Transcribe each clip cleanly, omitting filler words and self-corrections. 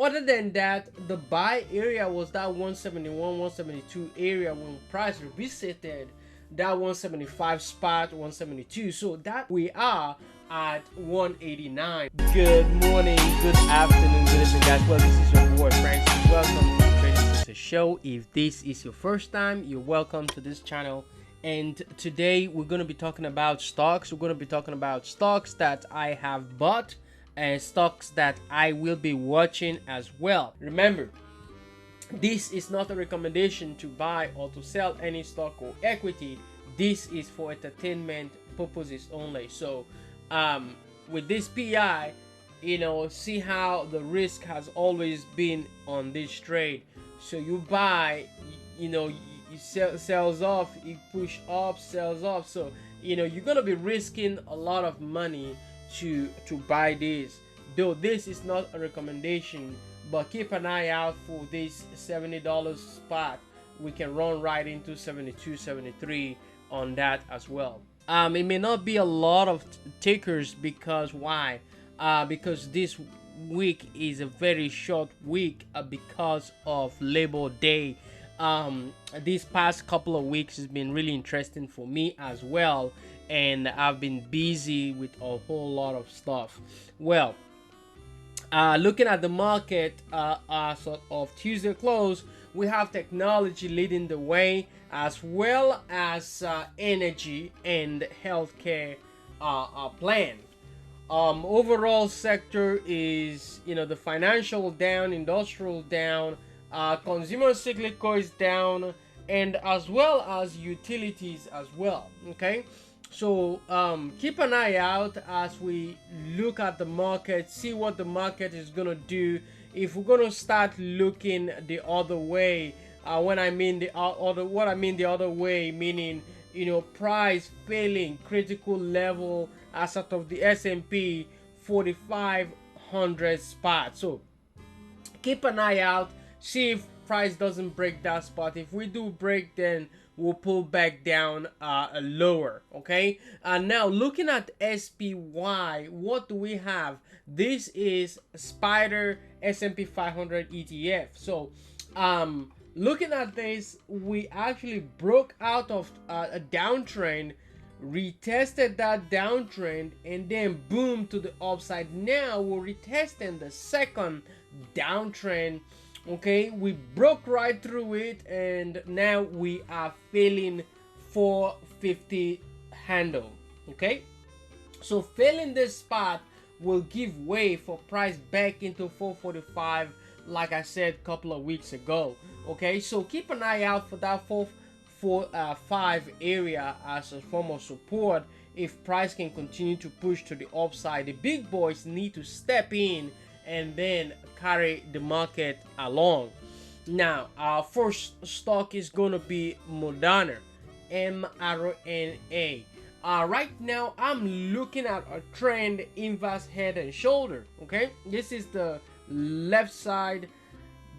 other than that, the buy area was that 171, 172 area when price revisited that 175 spot, 172. So that we are at 189. Good morning, good afternoon, good evening, guys. Well, this is your boy Francis. Welcome to the Trading Success Show. If this is your first time, you're welcome to this channel. And today we're going to be talking about stocks. We're going to be talking about stocks that I have bought and stocks that I will be watching as well. Remember, this is not a recommendation to buy or to sell any stock or equity. This is for entertainment purposes only. So with this PI, see how the risk has always been on this trade. So you buy, you sells off, you push up, sells off. So you're gonna be risking a lot of money to buy this. Though this is not a recommendation, but keep an eye out for this $70 spot. We can run right into 72, 73 on that as well. It may not be a lot of takers because why? Because this week is a very short week because of Labor Day. These past couple of weeks has been really interesting for me as well, and I've been busy with a whole lot of stuff. Well, looking at the market as of Tuesday close, we have technology leading the way, as well as energy and healthcare plan. Overall sector is the financial down, industrial down, consumer cyclical is down, and as well as utilities as well. Okay, so keep an eye out as we look at the market, see what the market is gonna do. If we're gonna start looking the other way, what I mean the other way, meaning price failing critical level as out of the S&P 4500 spot. So keep an eye out, see if price doesn't break that spot. If we do break, then we'll pull back down lower. Okay, now looking at SPY, what do we have? This is Spider S&P 500 ETF. So looking at this, we actually broke out of a downtrend, retested that downtrend, and then boom to the upside. Now we're retesting the second downtrend. Okay, we broke right through it, and now we are failing 450 handle. Okay, so failing this spot will give way for price back into 445, like I said a couple of weeks ago. Okay, so keep an eye out for that 445 area as a form of support. If price can continue to push to the upside, the big boys need to step in and then carry the market along. Now our first stock is going to be Moderna, mRNA. Right now I'm looking at a trend inverse head and shoulder. Okay, this is the left side,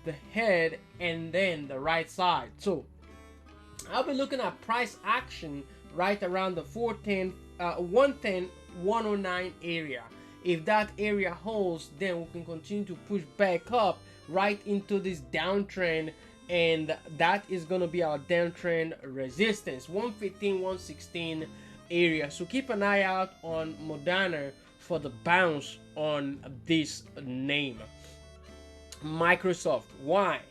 the head, and then the right side. So I'll be looking at price action right around the 410 110 109 area. If that area holds, then we can continue to push back up right into this downtrend, and that is going to be our downtrend resistance, 115 116 area. So keep an eye out on Moderna for the bounce on this name. Microsoft, why?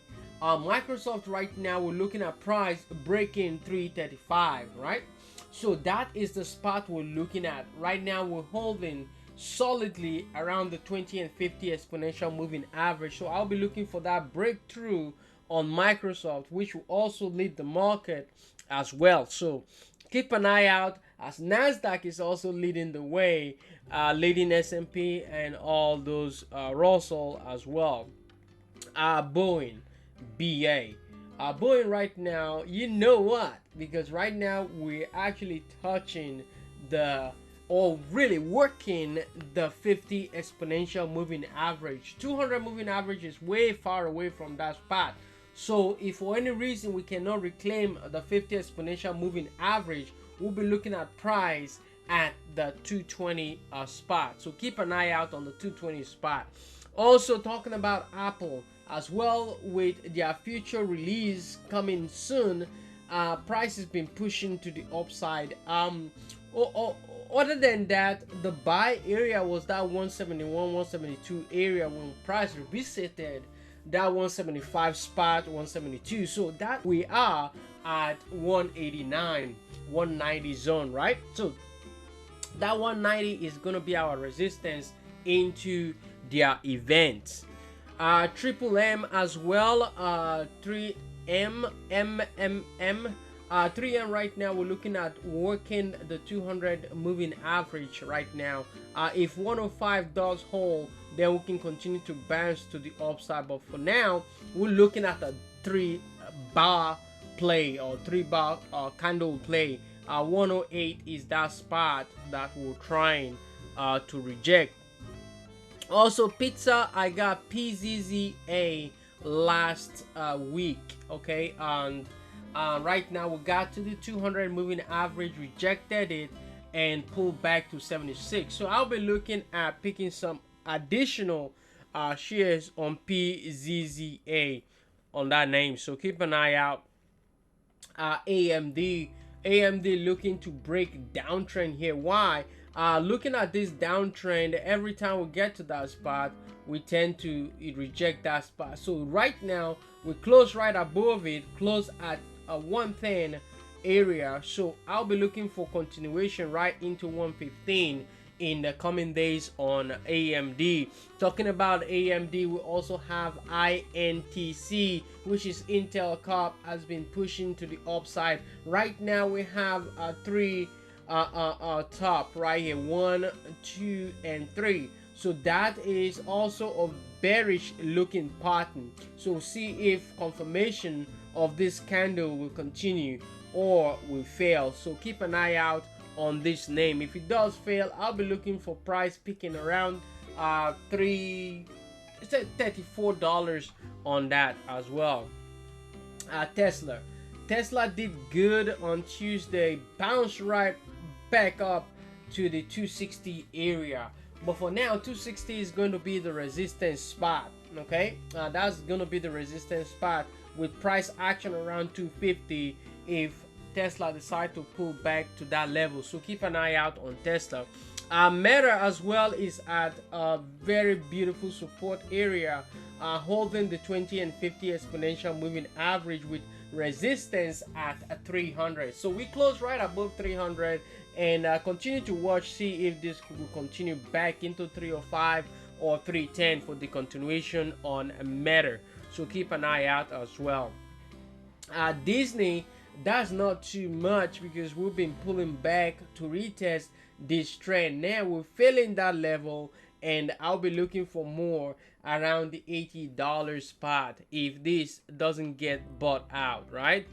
Microsoft right now, we're looking at price breaking 335, right? So that is the spot we're looking at right now. We're holding solidly around the 20 and 50 exponential moving average. So I'll be looking for that breakthrough on Microsoft, which will also lead the market as well. So keep an eye out, as Nasdaq is also leading the way, leading S&P and all those Russell as well. Boeing, BA. Boeing right now, you know what? Because right now we're actually touching or really working the 50 exponential moving average. 200 moving average is way far away from that spot. So if for any reason we cannot reclaim the 50 exponential moving average, we'll be looking at price at the 220 spot. So keep an eye out on the 220 spot. Also talking about Apple as well, with their future release coming soon, price has been pushing to the upside. Other than that, the buy area was that 171 172 area when price revisited that 175 spot, 172. So that we are at 189 190 zone, right? So that 190 is going to be our resistance into their events. Triple M as well, 3M, 3M right now we're looking at working the 200 moving average right now. If 105 does hold, then we can continue to bounce to the upside, but for now we're looking at a 3-bar play or 3-bar candle play. 108 is that spot that we're trying to reject. Also pizza, I got PZZA last week, okay, and right now we got to the 200 moving average, rejected it and pulled back to 76. So I'll be looking at picking some additional shares on PZZA on that name, so keep an eye out. AMD looking to break downtrend here. Why? Looking at this downtrend, every time we get to that spot we tend to reject that spot. So right now we close right above it, close at a 110 area, so I'll be looking for continuation right into 115 in the coming days on AMD. Talking about AMD, we also have INTC, which is Intel Corp, has been pushing to the upside. Right now we have three top right here, 1, 2 and 3. So that is also a bearish looking pattern. So see if confirmation of this candle will continue or will fail. So keep an eye out on this name. If it does fail, I'll be looking for price picking around $34 on that as well. Tesla did good on Tuesday, bounced right back up to the 260 area, but for now 260 is going to be the resistance spot. Okay, that's going to be the resistance spot with price action around 250 if Tesla decide to pull back to that level. So keep an eye out on Tesla. Meta as well is at a very beautiful support area, holding the 20 and 50 exponential moving average with resistance at 300. So we close right above 300 and continue to watch, see if this will continue back into 305 or 310 for the continuation on Meta. So keep an eye out as well. Disney, that's not too much because we've been pulling back to retest this trend. Now we're filling that level and I'll be looking for more around the $80 spot if this doesn't get bought out, right?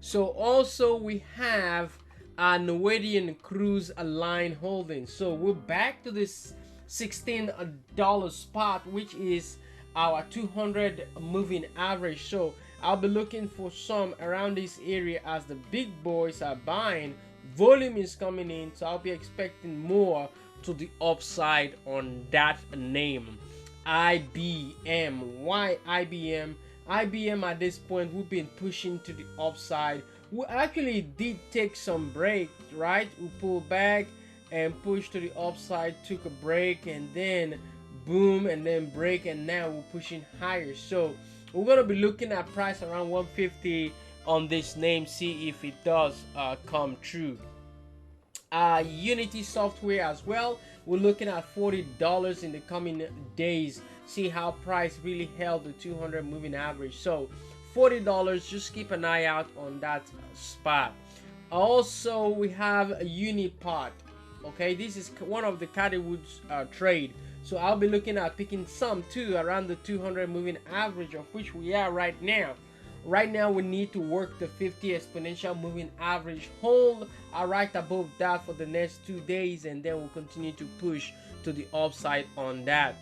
So also we have a Norwegian Cruise Line holding. So we're back to this $16 spot, which is our 200 moving average. So I'll be looking for some around this area as the big boys are buying. Volume is coming in, so I'll be expecting more to the upside on that name. IBM. Why IBM? IBM at this point we've been pushing to the upside. We actually did take some break, right? We pulled back and pushed to the upside, took a break, and then boom, and then break, and now we're pushing higher. So we're gonna be looking at price around 150 on this name, see if it does come true. Unity Software as well, we're looking at $40 in the coming days, see how price really held the 200 moving average. So $40, just keep an eye out on that spot. Also we have Unipot. Okay, this is one of the Catywoods trade, so I'll be looking at picking some too around the 200 moving average, of which we are right now. Right now we need to work the 50 exponential moving average, hold right above that for the next 2 days, and then we'll continue to push to the upside on that.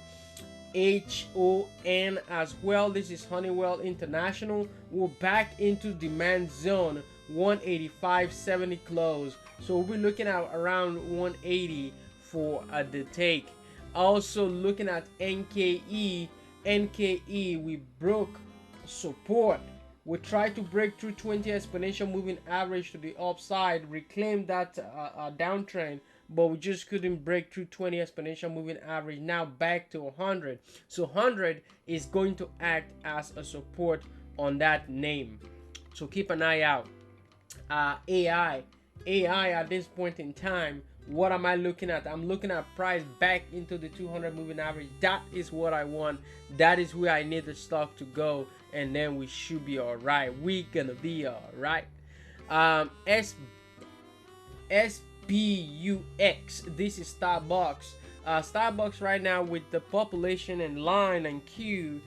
HON as well, this is Honeywell International. We're back into demand zone, 185.70 close, so we'll be looking at around 180 for the take. Also looking at NKE. NKE, we broke support. We tried to break through 20 exponential moving average to the upside, reclaim that downtrend, but we just couldn't break through 20 exponential moving average. Now back to 100. So 100 is going to act as a support on that name. So keep an eye out. AI at this point in time, what am I looking at? I'm looking at price back into the 200 moving average. That is what I want. That is where I need the stock to go, and then we should be all right. We're gonna be all right. SBUX, this is Starbucks. Starbucks right now, with the population and line and queue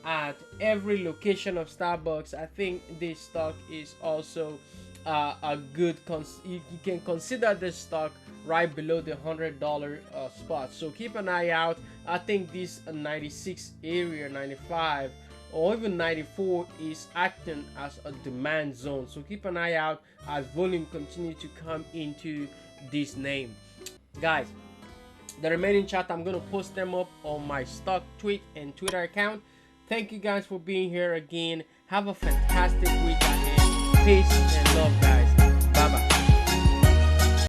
at every location of Starbucks, I think this stock is also a good you can consider this stock right below the $100 spot. So keep an eye out. I think this 96 area, 95 or even 94 is acting as a demand zone. So keep an eye out as volume continue to come into this name. Guys, the remaining chart, I'm gonna post them up on my stock tweet and Twitter account. Thank you guys for being here again. Have a fantastic week ahead. Peace and love, guys.